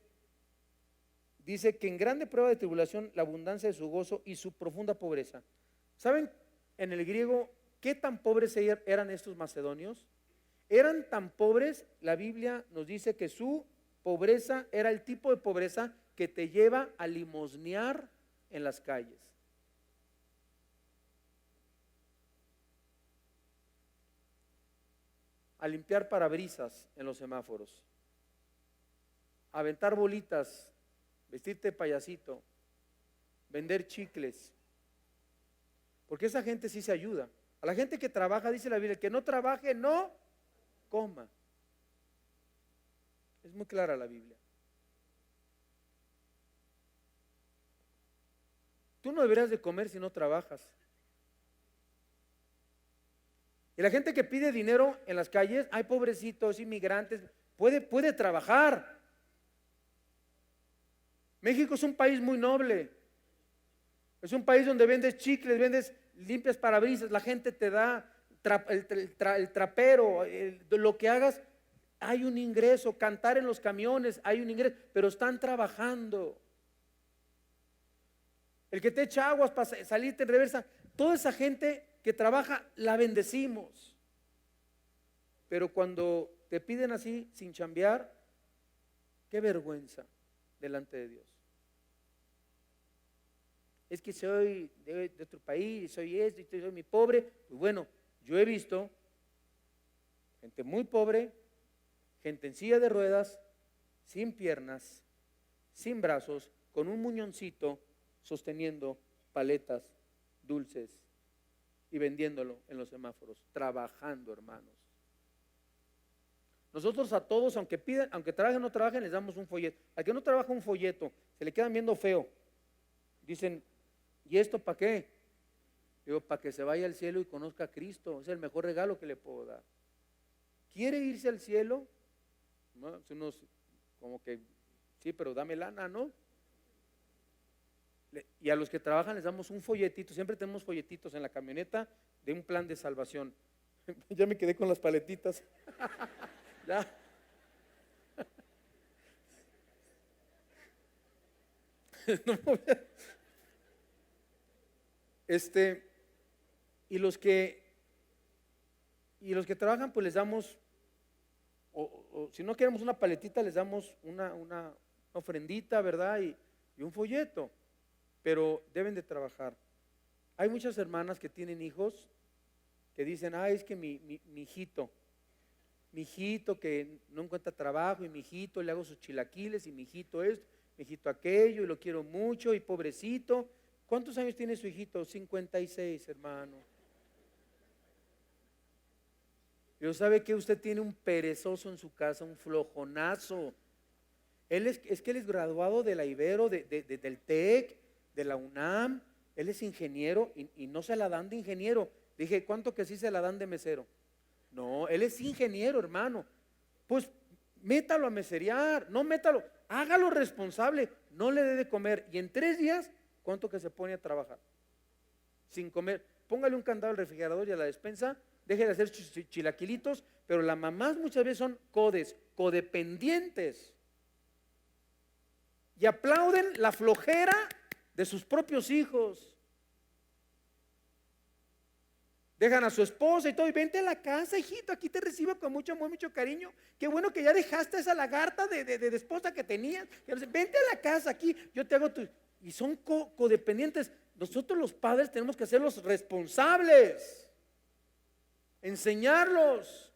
que en grande prueba de tribulación la abundancia de su gozo y su profunda pobreza. ¿Saben en el griego qué tan pobres eran estos macedonios? Eran tan pobres, la Biblia nos dice que su pobreza era el tipo de pobreza que te lleva a limosnear en las calles. A limpiar parabrisas en los semáforos, a aventar bolitas, vestirte de payasito, vender chicles, porque esa gente sí se ayuda. A la gente que trabaja, dice la Biblia, que no trabaje, no coma. Es muy clara la Biblia. Tú no deberías de comer si no trabajas. Y la gente que pide dinero en las calles, ay, pobrecitos, inmigrantes, puede trabajar. México es un país muy noble. Es un país donde vendes chicles, vendes limpias parabrisas, la gente te da el trapero, lo que hagas, hay un ingreso. Cantar en los camiones, hay un ingreso, pero están trabajando. El que te echa aguas para salirte en reversa, toda esa gente que trabaja, la bendecimos. Pero cuando te piden así, sin chambear, qué vergüenza delante de Dios. Es que soy de otro país, soy esto, y soy muy pobre. Pues bueno, yo he visto gente muy pobre, gente en silla de ruedas, sin piernas, sin brazos, con un muñoncito, sosteniendo paletas, dulces y vendiéndolo en los semáforos, trabajando, hermanos. Nosotros a todos, aunque trabajen o no trabajen, les damos un folleto. Al que no trabaja un folleto, se le quedan viendo feo. Dicen, ¿y esto para qué? Digo, para que se vaya al cielo y conozca a Cristo. Es el mejor regalo que le puedo dar. ¿Quiere irse al cielo? No, unos como que, sí, pero dame lana, ¿no? Y a los que trabajan les damos un folletito. Siempre tenemos folletitos en la camioneta de un plan de salvación. Ya me quedé con las paletitas. Ya. No, y los que trabajan, pues les damos, o si no queremos una paletita, les damos una ofrendita, ¿verdad? Y un folleto, pero deben de trabajar. Hay muchas hermanas que tienen hijos que dicen, es que mi hijito que no encuentra trabajo, y mi hijito le hago sus chilaquiles, y mi hijito esto, mi hijito aquello, y lo quiero mucho, y pobrecito. ¿Cuántos años tiene su hijito? 56, hermano. Pero ¿sabe que usted tiene un perezoso en su casa, un flojonazo? Es que él es graduado de la Ibero, del TEC, de la UNAM. Él es ingeniero y no se la dan de ingeniero. Dije, ¿cuánto que sí se la dan de mesero? No, él es ingeniero, hermano. Pues métalo a meserear, no métalo, hágalo responsable, no le dé de comer. Y en 3 días, ¿cuánto que se pone a trabajar? Sin comer. Póngale un candado al refrigerador y a la despensa, deje de hacer chilaquilitos, pero las mamás muchas veces son codependientes. Y aplauden la flojera de sus propios hijos. Dejan a su esposa y todo, y vente a la casa, hijito, aquí te recibo con mucho amor, mucho cariño. Qué bueno que ya dejaste esa lagarta de esposa que tenías. Vente a la casa, aquí yo te hago tu. Y son codependientes. Nosotros los padres tenemos que hacerlos responsables, enseñarlos.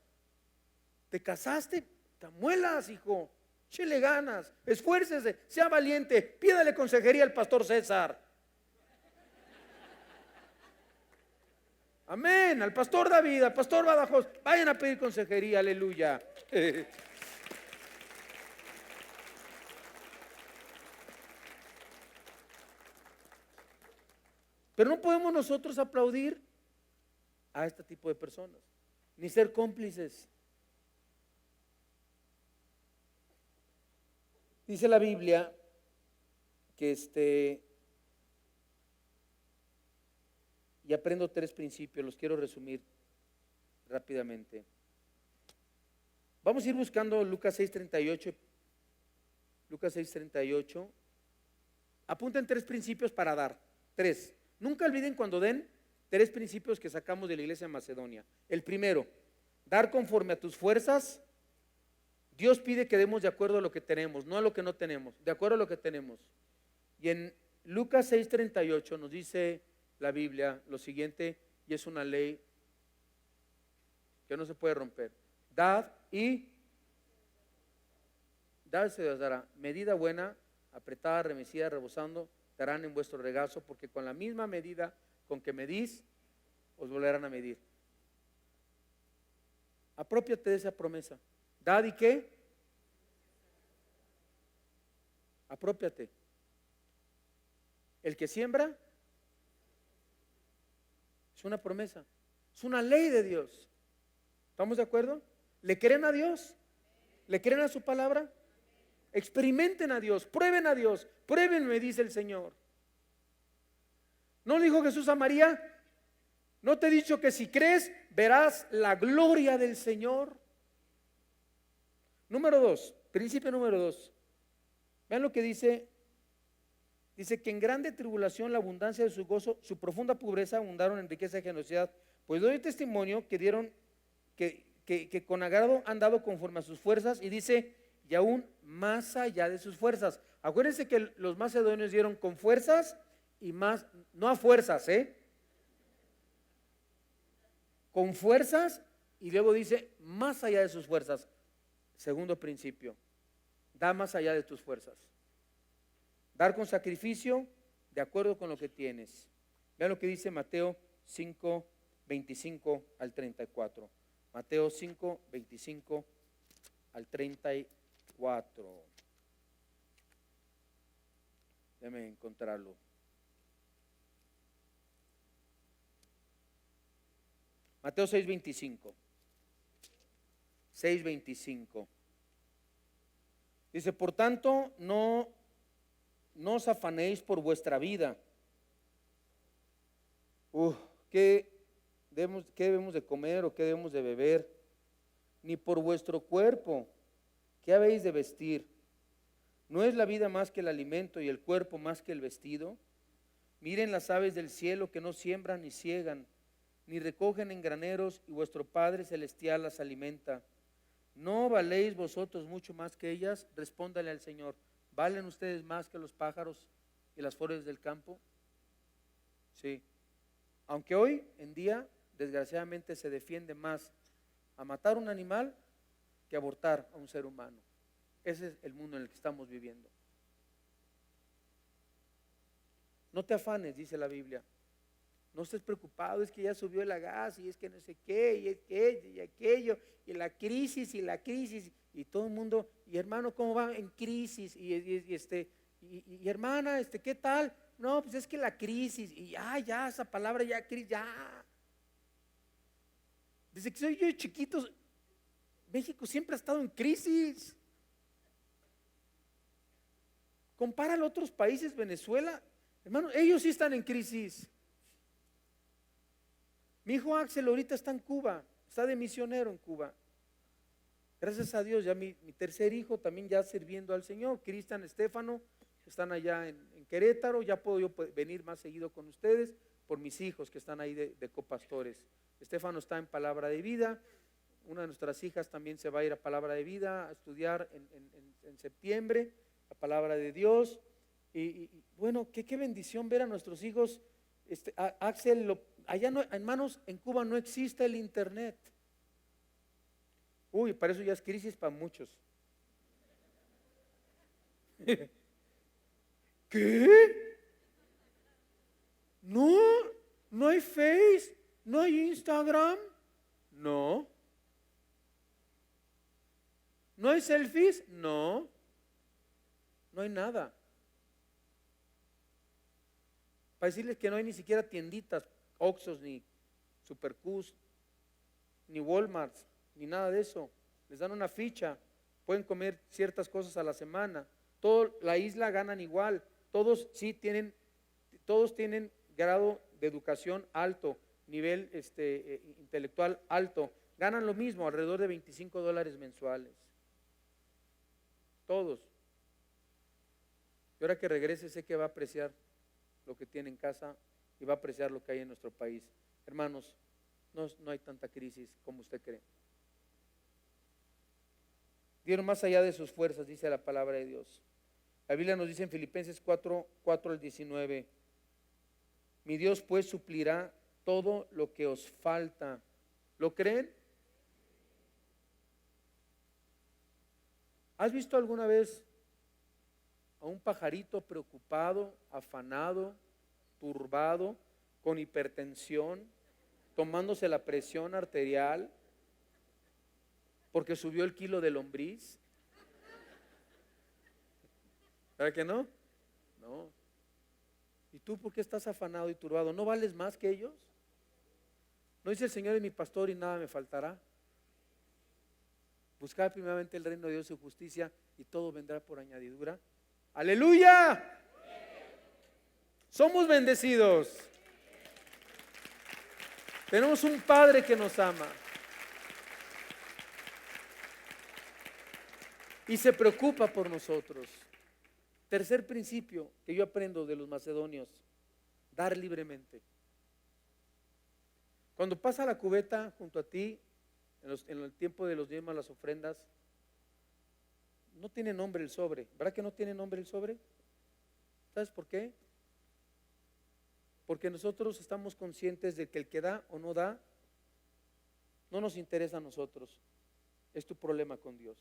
Te casaste, te amuelas, hijo, échele ganas, esfuércese, sea valiente, pídale consejería al pastor César. Amén. Al pastor David, al pastor Badajoz, vayan a pedir consejería, aleluya. Pero no podemos nosotros aplaudir a este tipo de personas, ni ser cómplices. Dice la Biblia que y aprendo 3 principios, los quiero resumir rápidamente. Vamos a ir buscando Lucas 6:38. Lucas 6:38. Apunten 3 principios para dar. 3. Nunca olviden cuando den 3 principios que sacamos de la iglesia de Macedonia. El primero, dar conforme a tus fuerzas. Dios pide que demos de acuerdo a lo que tenemos, no a lo que no tenemos, de acuerdo a lo que tenemos. Y en Lucas 6:38 nos dice la Biblia lo siguiente, y es una ley que no se puede romper. Dad y dad se os dará, medida buena, apretada, remecida, rebosando, darán en vuestro regazo, porque con la misma medida con que medís, os volverán a medir. Aprópiate de esa promesa. ¿Dad y qué? Aprópiate. El que siembra es una promesa, es una ley de Dios. ¿Estamos de acuerdo? ¿Le creen a Dios? ¿Le creen a su palabra? Experimenten a Dios, prueben a Dios, pruébenme, dice el Señor. ¿No le dijo Jesús a María? ¿No te he dicho que si crees verás la gloria del Señor? Número 2, principio número 2. Vean lo que dice. Dice que en grande tribulación la abundancia de su gozo, su profunda pobreza abundaron en riqueza y generosidad. Pues doy testimonio que dieron, que con agrado han dado conforme a sus fuerzas, y dice, y aún más allá de sus fuerzas. Acuérdense que los macedonios dieron con fuerzas y más, no a fuerzas, con fuerzas, y luego dice más allá de sus fuerzas. Segundo principio, da más allá de tus fuerzas. Dar con sacrificio de acuerdo con lo que tienes. Vean lo que dice Mateo 5, 25 al 34. Mateo 5, 25 al 34. Déjame encontrarlo. Mateo 6, 25. 6, 25. Dice, por tanto, no os afanéis por vuestra vida. ¿Qué debemos de comer o qué debemos de beber? Ni por vuestro cuerpo, ¿qué habéis de vestir? ¿No es la vida más que el alimento y el cuerpo más que el vestido? Miren las aves del cielo, que no siembran ni siegan, ni recogen en graneros, y vuestro Padre celestial las alimenta. ¿No valéis vosotros mucho más que ellas? Respóndale al Señor. ¿Valen ustedes más que los pájaros y las flores del campo? Sí. Aunque hoy en día, desgraciadamente, se defiende más a matar un animal que abortar a un ser humano. Ese es el mundo en el que estamos viviendo. No te afanes, dice la Biblia. No estés preocupado, es que ya subió el gas, y es que no sé qué, y es que y aquello, y la crisis, y todo el mundo, y hermano, ¿cómo va en crisis? Y hermana, ¿qué tal? No, pues es que la crisis, y ya, esa palabra ya, crisis, ya. Desde que soy yo chiquito, México siempre ha estado en crisis. Compáralo a otros países, Venezuela, hermano, ellos sí están en crisis. Mi hijo Axel ahorita está en Cuba, está de misionero en Cuba. Gracias a Dios, ya mi tercer hijo también ya sirviendo al Señor, Cristian, Estefano, están allá en Querétaro. Ya puedo yo venir más seguido con ustedes por mis hijos que están ahí de copastores. Estefano está en Palabra de Vida, una de nuestras hijas también se va a ir a Palabra de Vida a estudiar en septiembre, la Palabra de Dios. Y bueno, qué bendición ver a nuestros hijos. Axel, allá no, hermanos, en Cuba no existe el internet. Para eso ya es crisis para muchos. ¿Qué? No hay Face, ¿No hay Instagram? No. ¿No hay selfies? No. No hay nada. Para decirles que no hay ni siquiera tienditas, Oxxos, ni Supercus, ni Walmart, ni nada de eso. Les dan una ficha, pueden comer ciertas cosas a la semana. Toda la isla ganan igual. Todos tienen grado de educación alto, nivel intelectual alto. Ganan lo mismo, alrededor de $25 mensuales. Todos. Y ahora que regrese, sé que va a apreciar lo que tiene en casa y va a apreciar lo que hay en nuestro país. Hermanos, no hay tanta crisis como usted cree. Dieron más allá de sus fuerzas, dice la palabra de Dios. La Biblia nos dice en Filipenses 4:4-19, mi Dios pues suplirá todo lo que os falta. ¿Lo creen? ¿Has visto alguna vez a un pajarito preocupado, afanado, turbado, con hipertensión, tomándose la presión arterial porque subió el kilo de lombriz? ¿Verdad que no? No. ¿Y tú por qué estás afanado y turbado? ¿No vales más que ellos? ¿No dice el Señor es mi pastor y nada me faltará? Buscad primeramente el reino de Dios y su justicia y todo vendrá por añadidura. ¡Aleluya! Somos bendecidos. Tenemos un Padre que nos ama y se preocupa por nosotros. Tercer principio que yo aprendo de los macedonios: dar libremente. Cuando pasa la cubeta junto a ti, en el tiempo de los diezmos, las ofrendas, no tiene nombre el sobre. ¿Verdad que no tiene nombre el sobre? ¿Sabes por qué? Porque nosotros estamos conscientes de que el que da o no da, no nos interesa a nosotros. Es tu problema con Dios.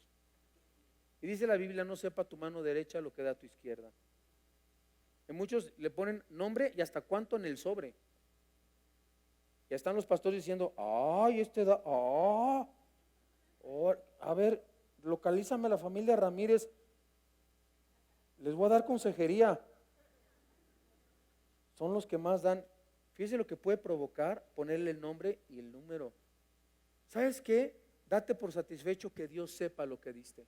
Y dice la Biblia, no sepa tu mano derecha lo que da tu izquierda. En muchos le ponen nombre y hasta cuánto en el sobre. Ya están los pastores diciendo, ay, da, a ver, localízame a la familia Ramírez, les voy a dar consejería. Son los que más dan. Fíjese lo que puede provocar ponerle el nombre y el número. ¿Sabes qué? Date por satisfecho que Dios sepa lo que diste.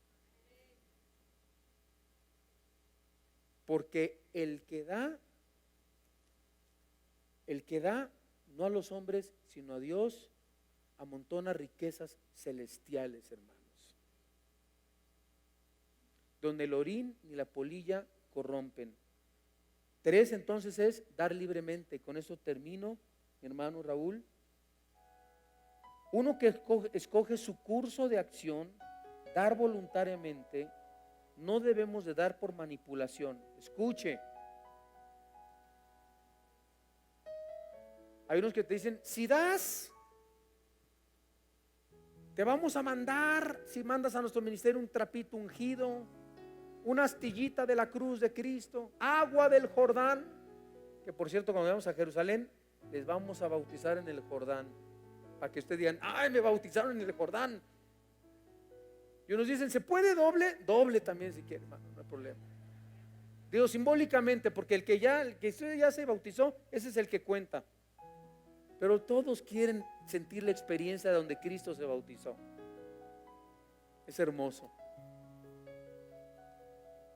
Porque el que da, no a los hombres, sino a Dios, amontona riquezas celestiales, hermanos, donde el orín ni la polilla corrompen. 3 entonces es dar libremente. Con eso termino, mi hermano Raúl. Uno que escoge su curso de acción, dar voluntariamente. No debemos de dar por manipulación. Escuche. Hay unos que te dicen, si das, te vamos a mandar, si mandas a nuestro ministerio un trapito ungido, una astillita de la cruz de Cristo, agua del Jordán, que por cierto cuando vamos a Jerusalén, les vamos a bautizar en el Jordán, para que ustedes digan, ay, me bautizaron en el Jordán. Y unos dicen, ¿se puede doble? Doble también si quiere, hermano, no hay problema. Digo simbólicamente, porque el que usted ya se bautizó, ese es el que cuenta. Pero todos quieren sentir la experiencia de donde Cristo se bautizó. Es hermoso.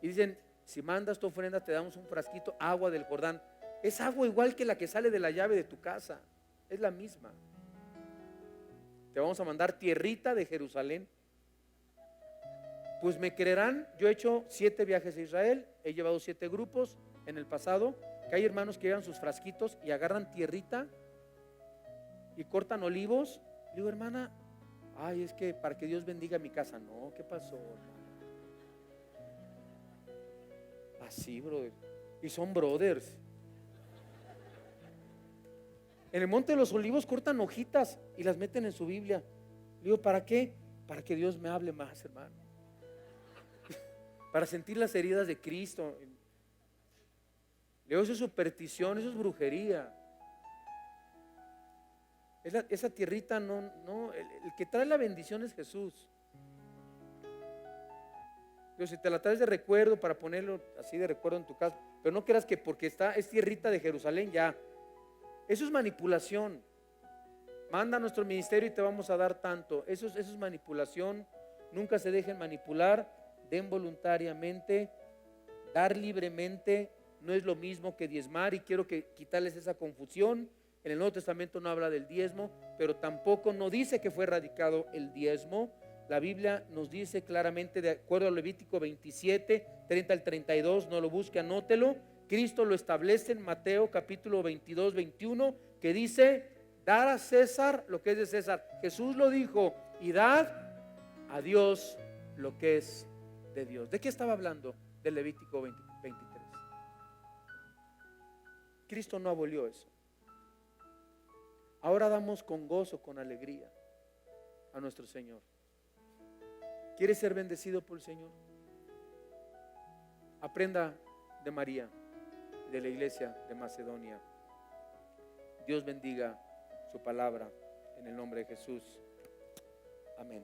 Y dicen, si mandas tu ofrenda, te damos un frasquito, agua del Jordán. Es agua igual que la que sale de la llave de tu casa. Es la misma. Te vamos a mandar tierrita de Jerusalén. Pues me creerán, yo he hecho 7 viajes a Israel, he llevado 7 grupos en el pasado, que hay hermanos que llevan sus frasquitos y agarran tierrita y cortan olivos. Le digo, hermana, ay, es que para que Dios bendiga mi casa. No, ¿qué pasó, hermana? Así, brother. Y son brothers. En el Monte de los Olivos cortan hojitas y las meten en su Biblia. Le digo, ¿para qué? Para que Dios me hable más, hermano. Para sentir las heridas de Cristo. Le digo, eso es superstición, eso es brujería. Esa tierrita no, el que trae la bendición es Jesús. Yo, si te la traes de recuerdo para ponerlo así de recuerdo en tu casa, pero no creas que porque es tierrita de Jerusalén ya. Eso es manipulación. Manda a nuestro ministerio y te vamos a dar tanto. Eso es manipulación. Nunca se dejen manipular. Den voluntariamente. Dar libremente no es lo mismo que diezmar, y quiero quitarles esa confusión. En el Nuevo Testamento no habla del diezmo, pero tampoco no dice que fue erradicado el diezmo. La Biblia nos dice claramente, de acuerdo a Levítico 27, 30 al 32, no lo busque, anótelo. Cristo lo establece en Mateo capítulo 22, 21, que dice: dar a César lo que es de César. Jesús lo dijo: y dad a Dios lo que es de Dios. ¿De qué estaba hablando? Del Levítico 23. Cristo no abolió eso. Ahora damos con gozo, con alegría a nuestro Señor. ¿Quieres ser bendecido por el Señor? Aprenda de María, de la iglesia de Macedonia. Dios bendiga su palabra en el nombre de Jesús. Amén.